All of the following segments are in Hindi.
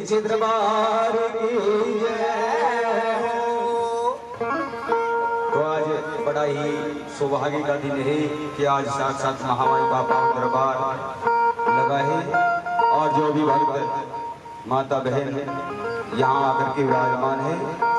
सच्चे दरबार की जय। तो आज बड़ा ही सौभाग्य का दिन है कि आज साक्षात महामाई का पावन दरबार लगा है और जो भी भक्त माता बहन यहाँ आकर के विराजमान है।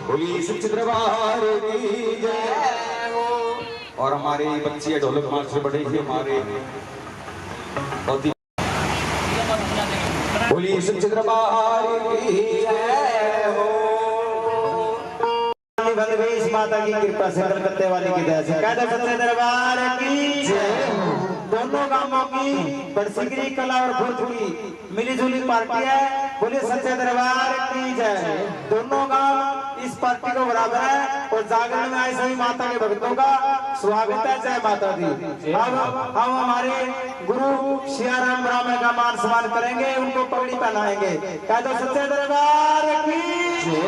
बोलिए सच्चे दरबार की जय हो। और हमारे बच्चे ढोलक मास्टर बड़े ही हमारे बोलिए सच्चे दरबार की जय हो। इस माता की कृपा से कलकत्ते वाली की दया से कहते सच्चे दरबार की जय हो। दोनों गांवों की बरसिकरी कला और भूत की मिलीजुली पार्टी है। बोलिए सच्चे दरबार की जय। दोनों गांव इस पार्टी को बराबर है और जागरण में आए सभी माता के भक्तों का स्वागत है। जय माता दी। अब हम हमारे गुरु सियाराम ब्राह्मण का मान सम्मान करेंगे, उनको पगड़ी पहनाएंगे। कह दो सच्चे दरबार की जय।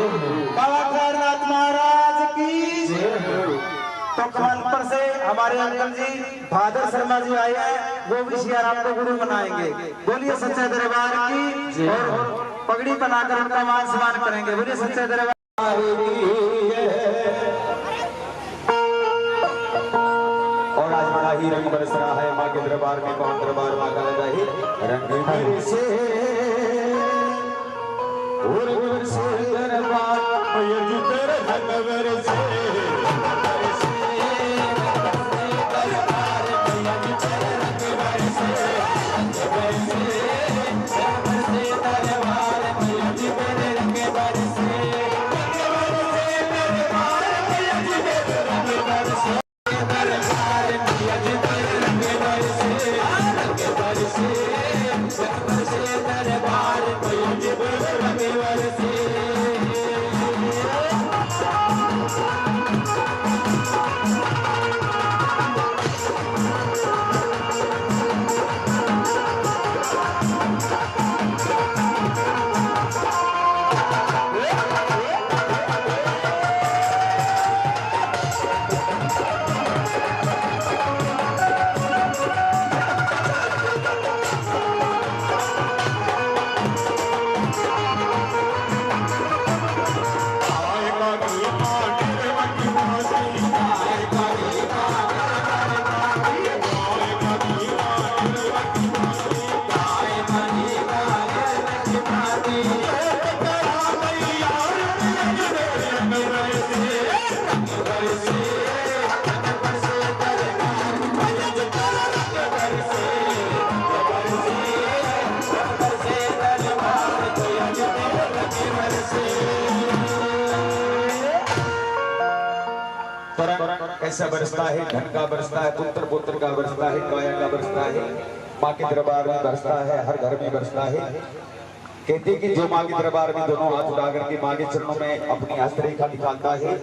बाबा खैरनाथ महाराज की जय। तो कमालपुर से हमारे अंकल जी भादर शर्मा जी आए हैं, वो भी सियाराम को गुरु बनाएंगे। बोलिए सच्चे दरबार की और पगड़ी बनाकर उनका मान सम्मान करेंगे। बोलिए सच्चे दरबार की। और आज बड़ा ही रंग बरस रहा है माँ के दरबार में। कौन दरबार माँ का लगा ही रंग बरसे दरबार ऐसा बरसता है, धन का बरसता है, पुत्र पुत्र का बरसता है, काया का बरसता है, माँ के दरबार में बरसता है, हर घर में बरसता है। कहते कि जो माँ के दरबार में दोनों हाथ उठा करके माँ के चरणों में अपनी हस्तरेखा दिखाता है,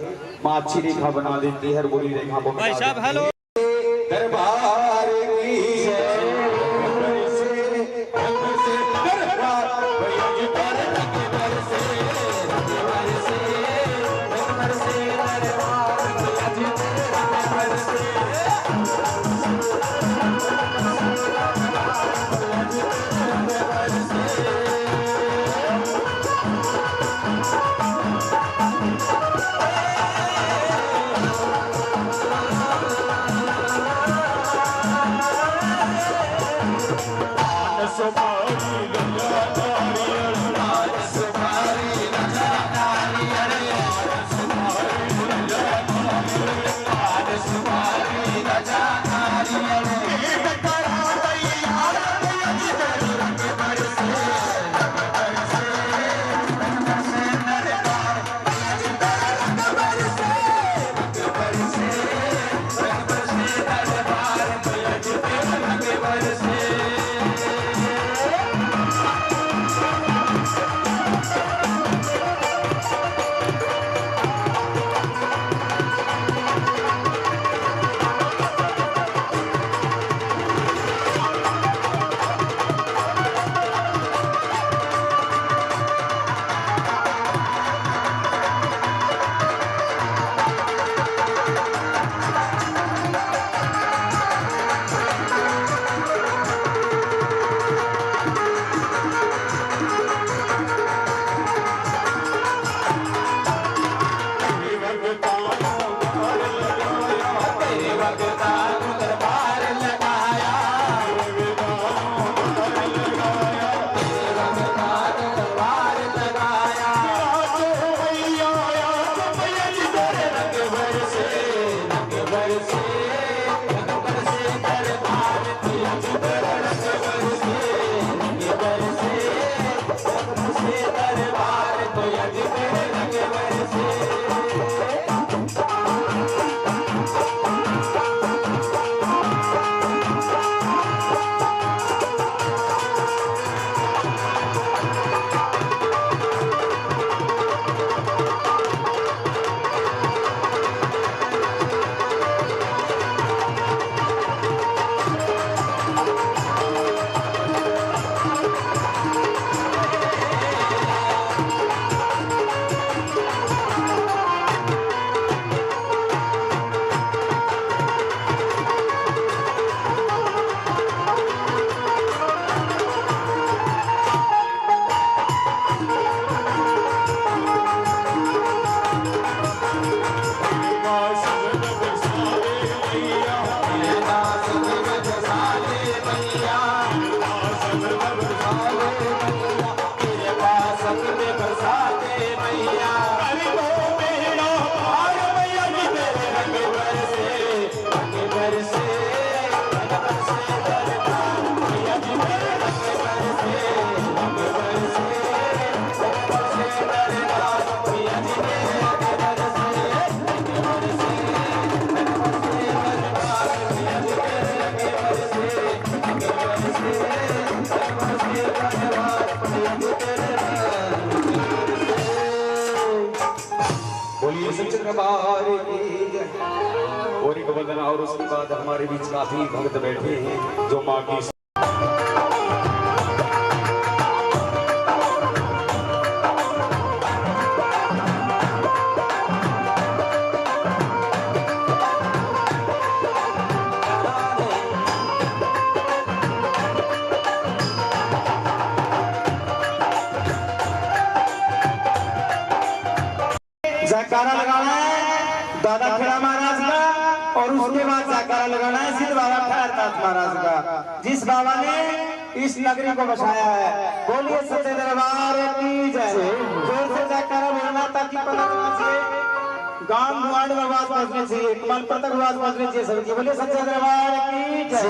माँ अच्छी रेखा बना देती है, बुरी रेखा बना देती है। दरबार की जय। बोलिए सच्चे दरबार की जय। और एक वंदना और उसके बाद हमारे बीच काफी भक्त बैठे हैं जो माँ की जयकारा लगाना है दादा खेड़ा महाराज का और उसके बाद जयकारा लगाना है सिद्ध बाबा खैरनाथ महाराज का, जिस बाबा ने इस नगरी को बसाया है। बोलिए सच्चे दरबार की जय। जोर से जयकारा बोलना ताकि पता चलना चाहिए, गांव गुआड़ में आवाज पहुंचनी चाहिए, कमलपुर तक आवाज पहुंचनी चाहिए सबकी। बोलिए सच्चे दरबार की जय।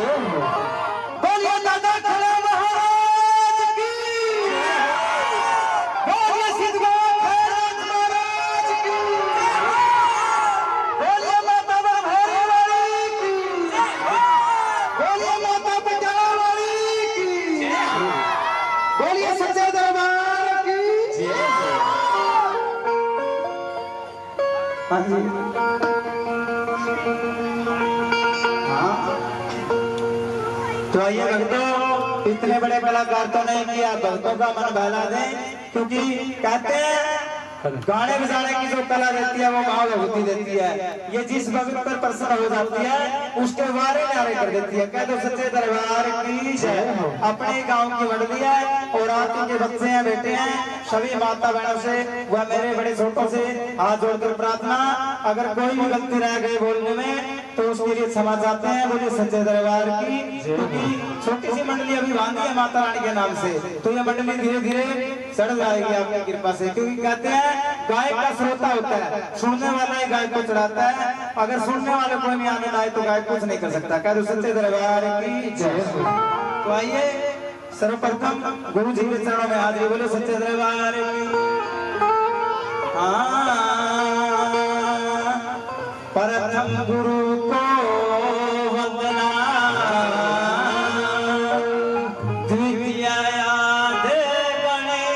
बोलिए दादा खेड़ा महाराज की, बोलिए सिद्ध बाबा खैरनाथ महाराज की, बोलिए माता भैरव वाली की, बोलिए माता पटाला वाली की, बोलिए सच्चे दरबार की जय। हाँ जी, हाँ तो आइए भक्तों, इतने बड़े कलाकार तो नहीं किया, भक्तों का मन बहला दें, क्योंकि कहते हैं गाने बजाने की जो कला रहती है वो महाभूति देती है। ये जिस भक्त पर प्रसन्न हो जाती है उसके वारे न्यारे कर देती है। कह दो सच्चे दरबार की जय। अपने गांव की मंडली है और आप के बच्चे हैं, बेटे हैं, सभी माता बहनों से वह मेरे बड़े छोटों से हाथ जोड़कर प्रार्थना, अगर कोई भी गलती रह गई बोलने में तो उसके लिए क्षमा चाहते हैं। बोलिए सच्चे दरबार की। क्योंकि छोटी सी मंडली अभी बांधी है माता रानी के नाम से, तो ये मंडली धीरे धीरे चढ़ जाएगी आपकी कृपा से। क्योंकि कहते हैं गायक का श्रोता होता है, सुनने वाला ही गायक को चढ़ाता है, अगर सुनने वाले कोई नहीं आने आए तो गायक कुछ नहीं कर सकता। कह दो सच्चे दरबार की जय। तो आइए सर्वप्रथम गुरु जी के चरणों में हाजिरी। बोलो सच्चे दरबार की। प्रथम गुरु को वंदना, द्वितीय देव गणेश,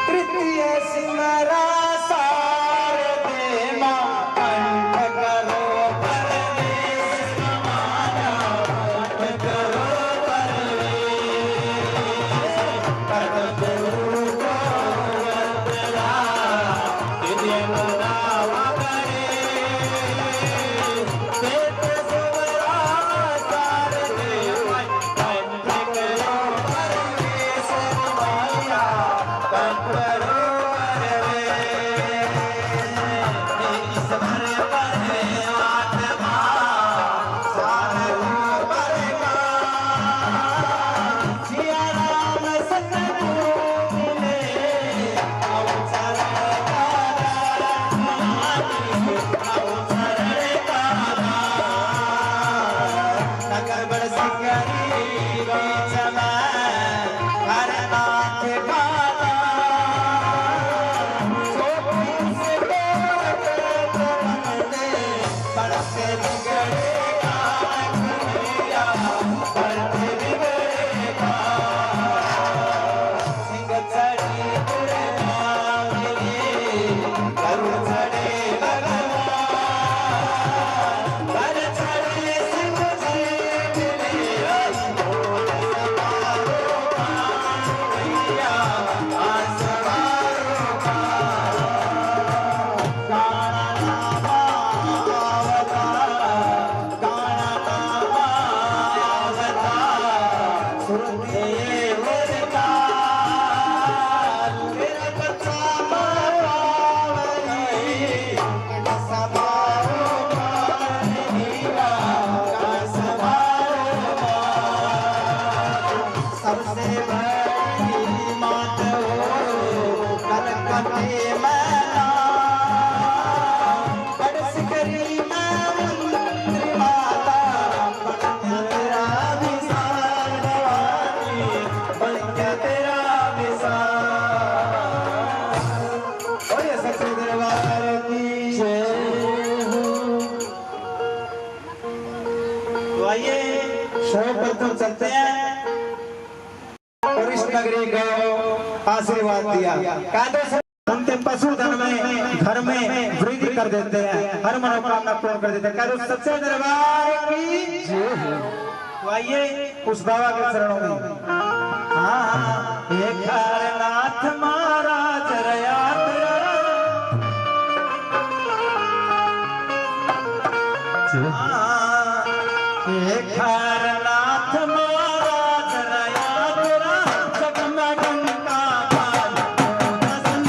तृतीय सिमरा शारदे मां, कंठ करो परमेश हमारा, कंठ करो परमेश। प्रथम गुरु को वंदना, द्वितीय गुरु सर्वप्रथम चलते हैं और इस नगरी को आशीर्वाद दिया। उनके पशुधन में घर में वृद्धि कर देते हैं, हर मनोकामना पूर्ण कर देते हैं। कह दो सच्चे दरबार की तो आइए उस बाबा के चरणों में। हाँ एक नाथ महाराज रयात्रा, एक नाथ महाराज रयात्रा, जगमग का बाल दर्शन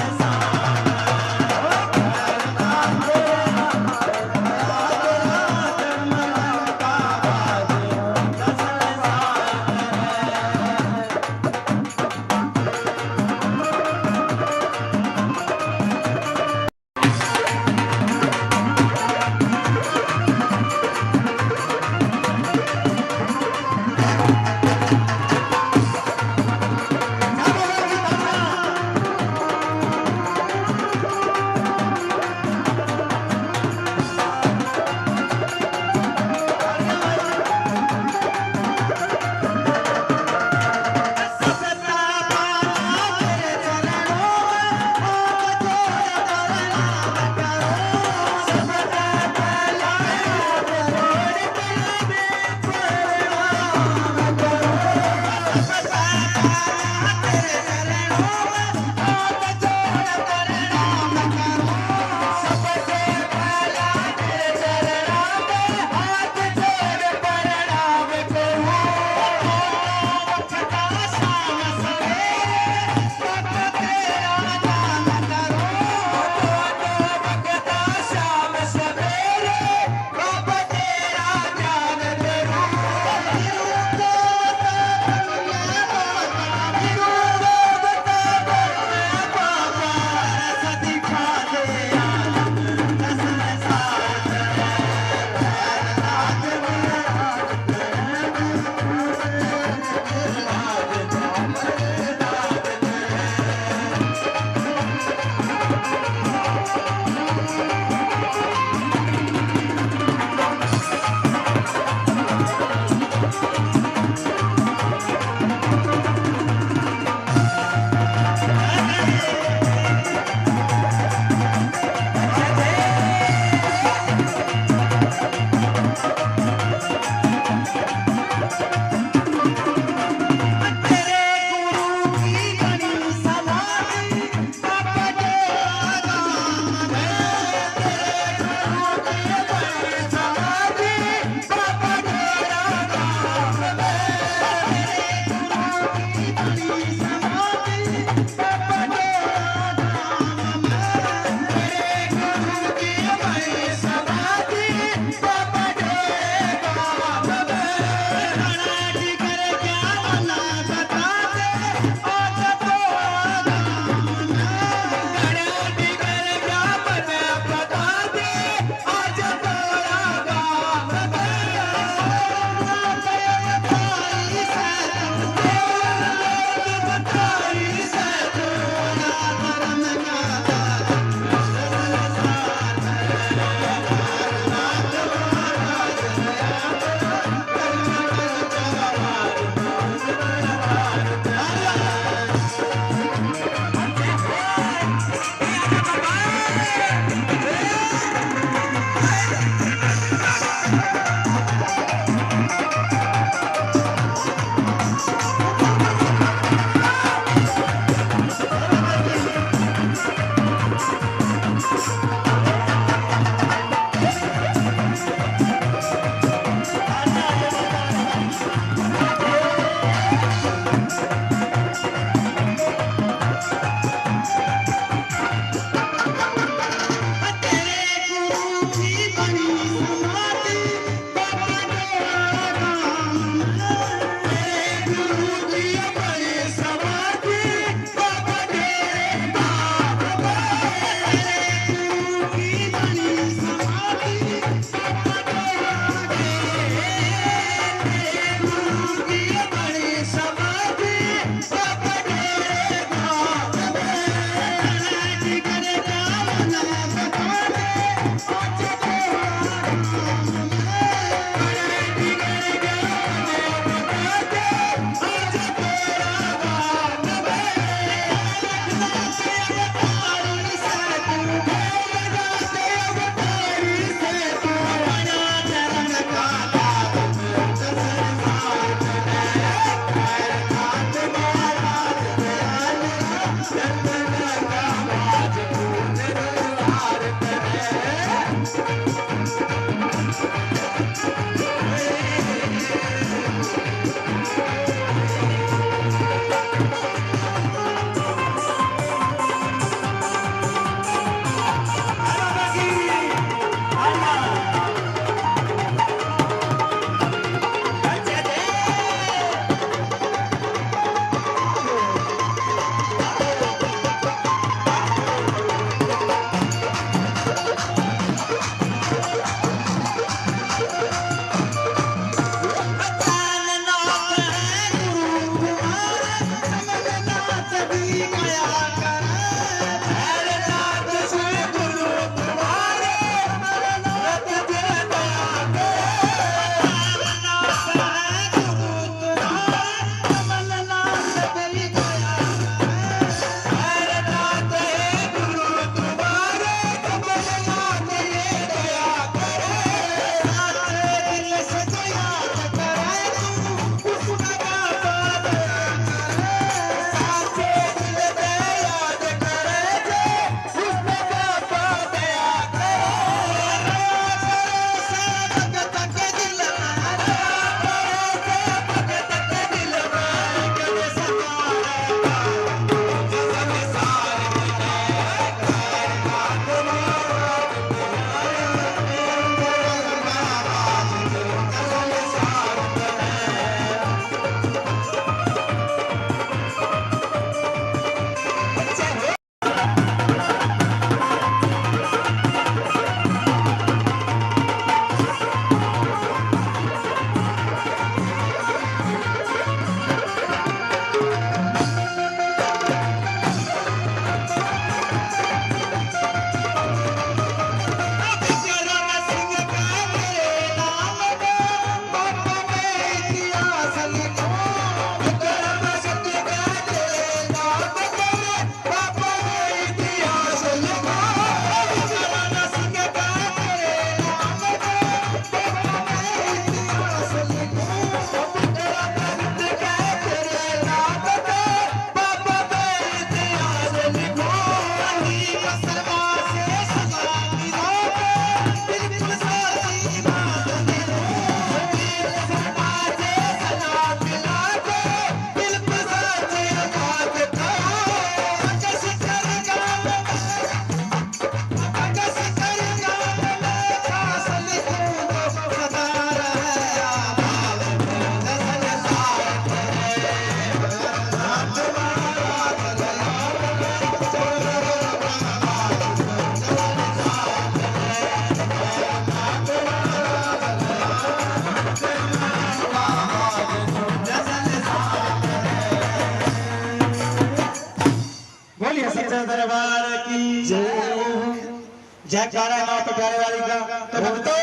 जयकारा है मां पटियाले वाली का। तो भक्तों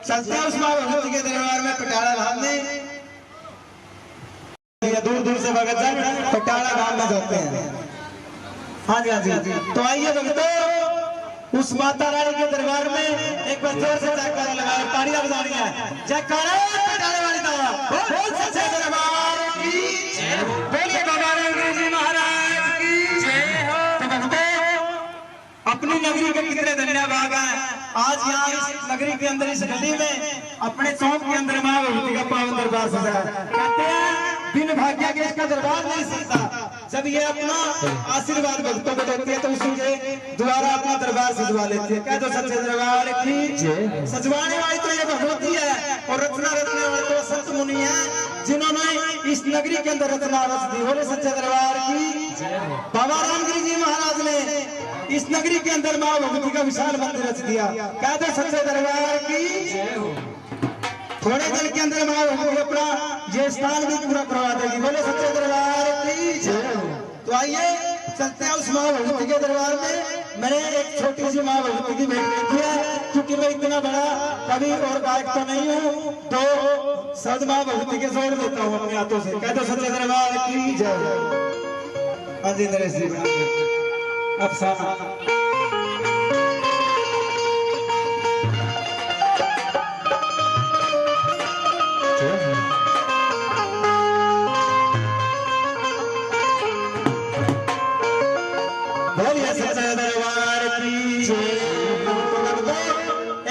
चलते हैं उस मां भगवती के दरबार में पटियाला धाम में। दूर दूर से भगत जन पटियाला धाम में जाते हैं। हाँ जी हाँ जी। तो आइए भक्तों उस माता रानी के दरबार में एक बार जोर से जयकारा लगाओ, तालियां बजानी है। जयकारा पटियाले वाली का बोल सच्चे दरबार की जय हो। बोलिए बाबा रामगिरी जी महाराज की जय हो। तो भक्तों अपनी नगरी के कितने धन्य भाग हैं। आज यहाँ इस नगरी के अंदर इस गली में अपने चौक के अंदर मां भगवती का पावन दरबार सजा। कहते हैं बिन भाग्य के इसका दरबार नहीं सजता। जब ये अपना आशीर्वाद भक्तों को देती है तो उसके द्वारा अपना दरबार सजवा लेती है। कह दो सच्चे दरबार की जय। सजवाने वाली तो ये भगवती है और रचना रचने वाले तो संत मुनि है जिन्होंने इस नगरी के अंदर रचना रच दी। बोले सच्चे दरबार की जय। बाबा रामगिरी जी महाराज ने इस नगरी के अंदर मां भगवती का विशाल मंदिर रच दिया। कह दो सच्चे दरबार की जय हो। थोड़े दिन के अंदर मां भगवती अपना ये स्थान भी पूरा करवा देगी। बोले सच्चे दरबार की जय हो। तो आइए चलते हैं उस मां भगवती के दरबार में। मैंने एक छोटी सी मां भगवती की भेंट की है क्योंकि मैं इतना बड़ा कवि और गायक तो नहीं हूँ, तो सद मां भगवती के जोड़ देता हूँ अपने हाथों से। कह दो सच्चे दरबार की जय। हाँ जी नरेश जी अब साथ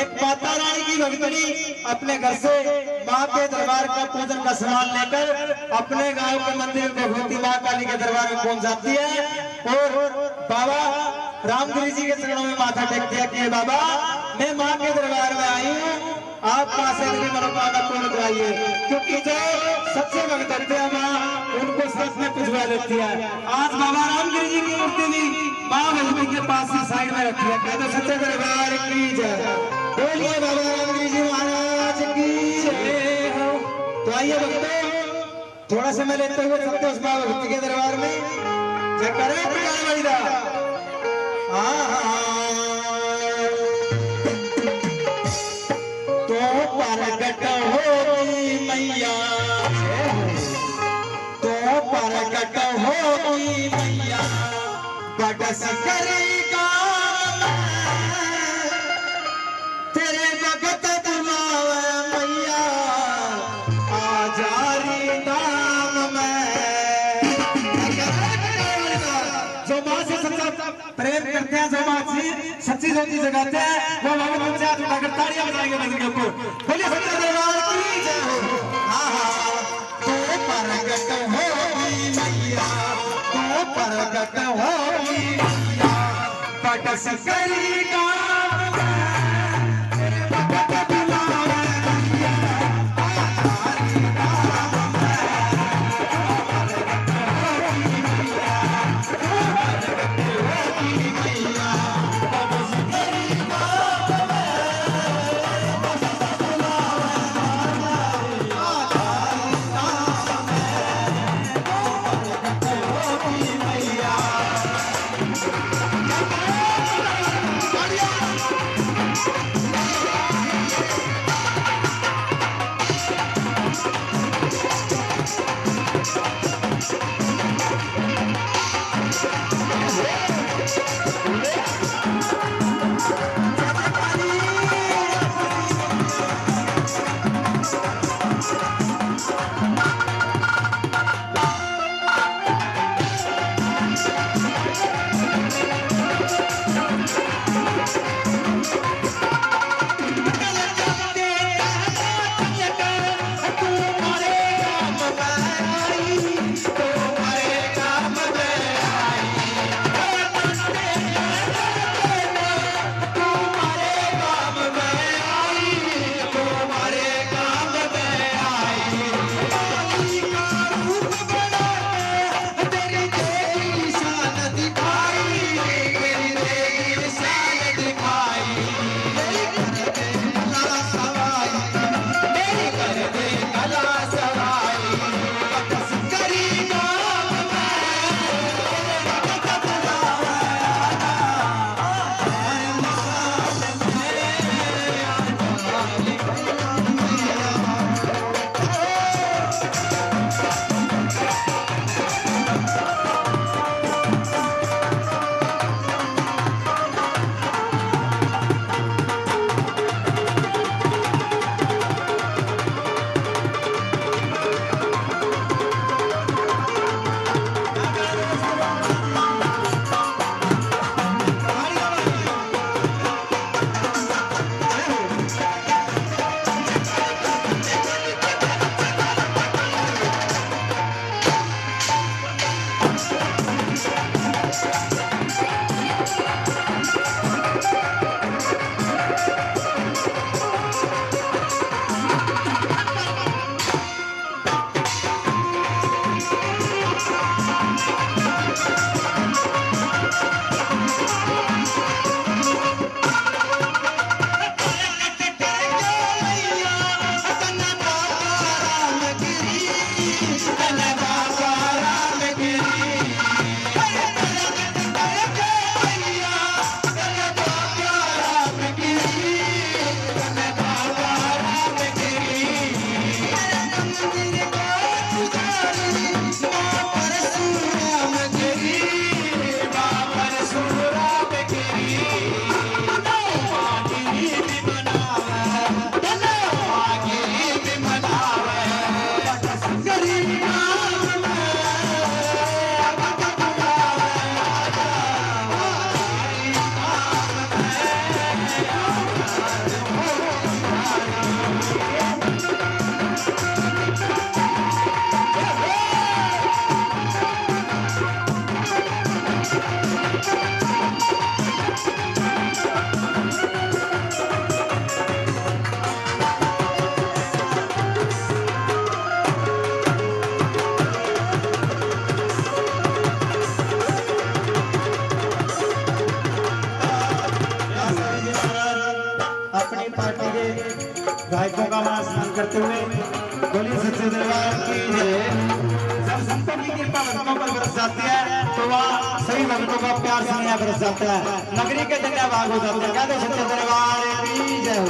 एक माता रानी की भक्तनी अपने घर से माँ के दरबार का पूजन का सामान लेकर अपने गांव के मंदिर भगवती माँ काली के दरबार में पहुंच जाती है और बाबा रामगिरी जी के चरणों में माथा टेक दिया कि बाबा मैं माँ के दरबार में आई हूँ, आप माँ से मेरी मनोकामना पूर्ण कराइए। क्योंकि जो सच्चे भक्त होते हैं माँ उनको सच में पुजवा लेती है। आज बाबा रामगिरी जी की मूर्ति भी माँ भगवती के पास ही साइड में रखी है। कहते सच्चे दरबार की जय। बोलिए बाबा रामगिरी जी महाराज की जय हो। तो आइए भक्तों थोड़ा समय लेते हुए चलते उस माँ भगवती के दरबार में। जय करे पटियाला वाली दा। तो प्रगट होगी मैया, तो प्रगट होगी मैया, बटस करेगा तेरे भगत बुलावे मैया, आजारी नाम में। जो माँ से सच्चा प्रेम करते हैं, जो माँ से सच्ची सोची जगाते हैं, वो भगवत उनसे हाथ उठाकर तालियां बजाएंगे मंदिर के ऊपर। बोलिए सच्चे दरबार की जय हो। तो प्रगट होगी मैया, तो प्रगट होगी मैया, बटस करेगा तेरे भगत बुलावे मैया, आजारी नाम में। Yeah. गायकों का मान स्मरण करते हुए बोलिए सच्चे दरबार की जय। जब संतों की कृपा भक्तों पर बरस जाती है तो वह सभी भक्तों का प्यार स्नेह बरस जाता है, नगरी के झंडा भाग हो जाते हैं। कहते सच्चे दरबार की जय हो।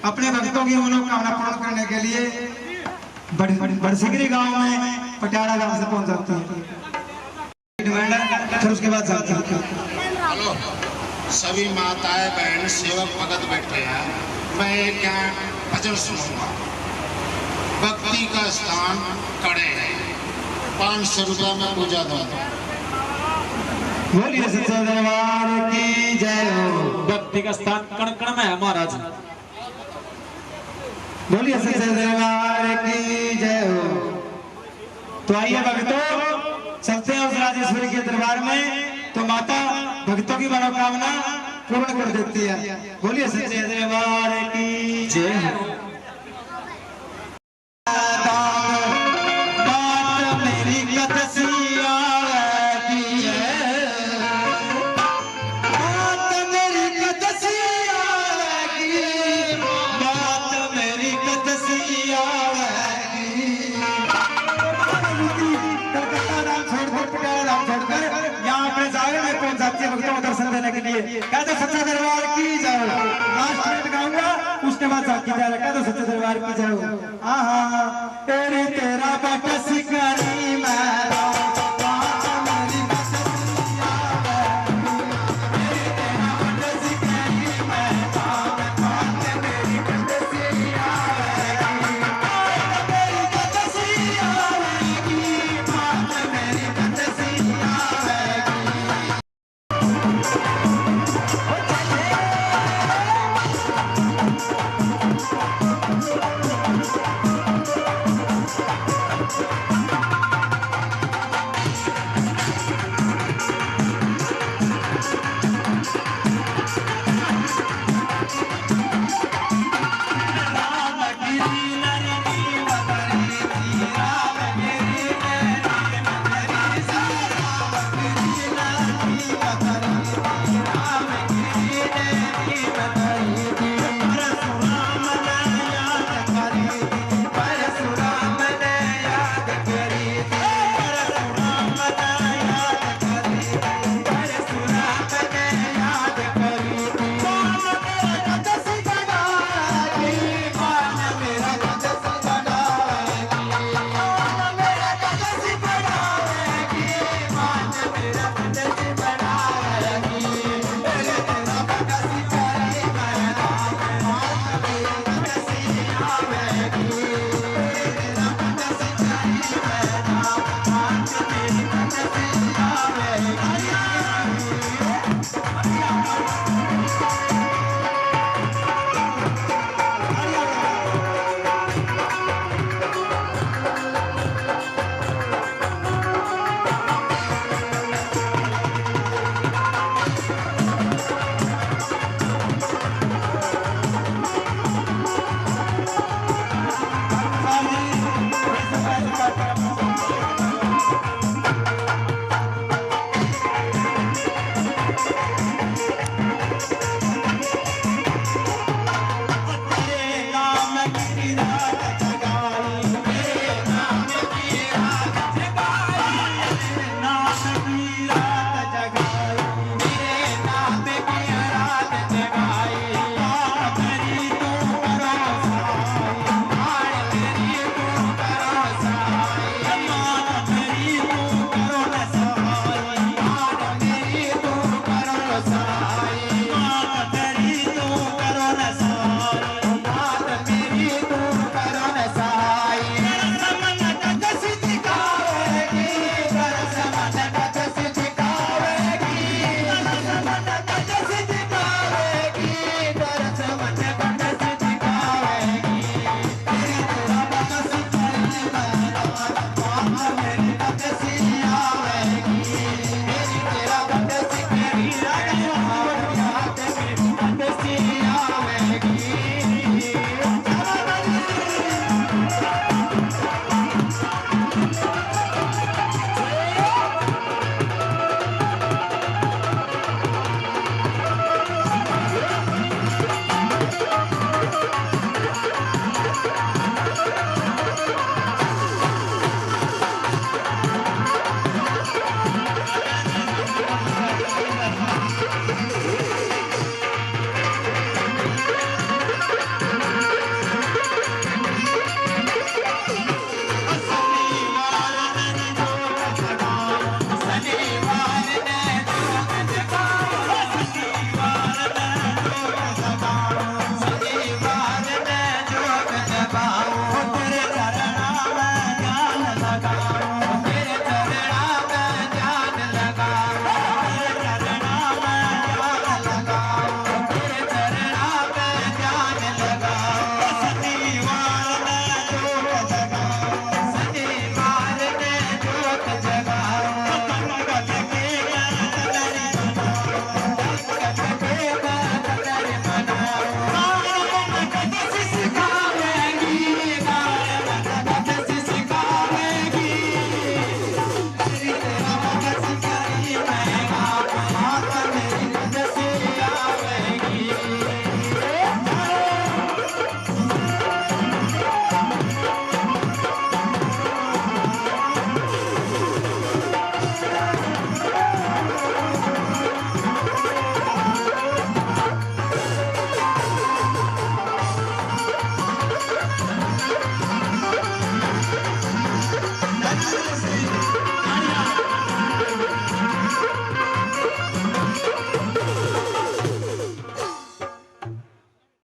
अपने भक्तों की मनोकामना पूर्ण करने के लिए बड़सिगरी गांव में पटियाला गांव से पहुंच जाती है, फिर उसके बाद जाती है। हेलो, सभी माताएं बहन सेवक भगत बैठे हैं, मैं एक यहाँ भजन सुनूंगा। भक्ति का स्थान कड़े है, 500 रुपया में पूजा दूंगा। बोलिए सच्चे दरबार की जय हो। भक्ति का स्थान कण कण में है महाराज। बोलिए सच्चे दरबार की जय हो। तो आइए भक्तों, चलते हैं उस राजेश्वरी के दरबार में, तो माता भक्तों की मनोकामना पूर्ण कर देती है। बोलिए सच्चे दरबार की जय हो। दर्शन देने के लिए कहते सच्चे दरबार की जाओ। लास्ट मिनट गाऊंगा, उसके बाद जाके जा रहा। कहते सच्चे दरबार की जाओ। हाँ हाँ तेरा बट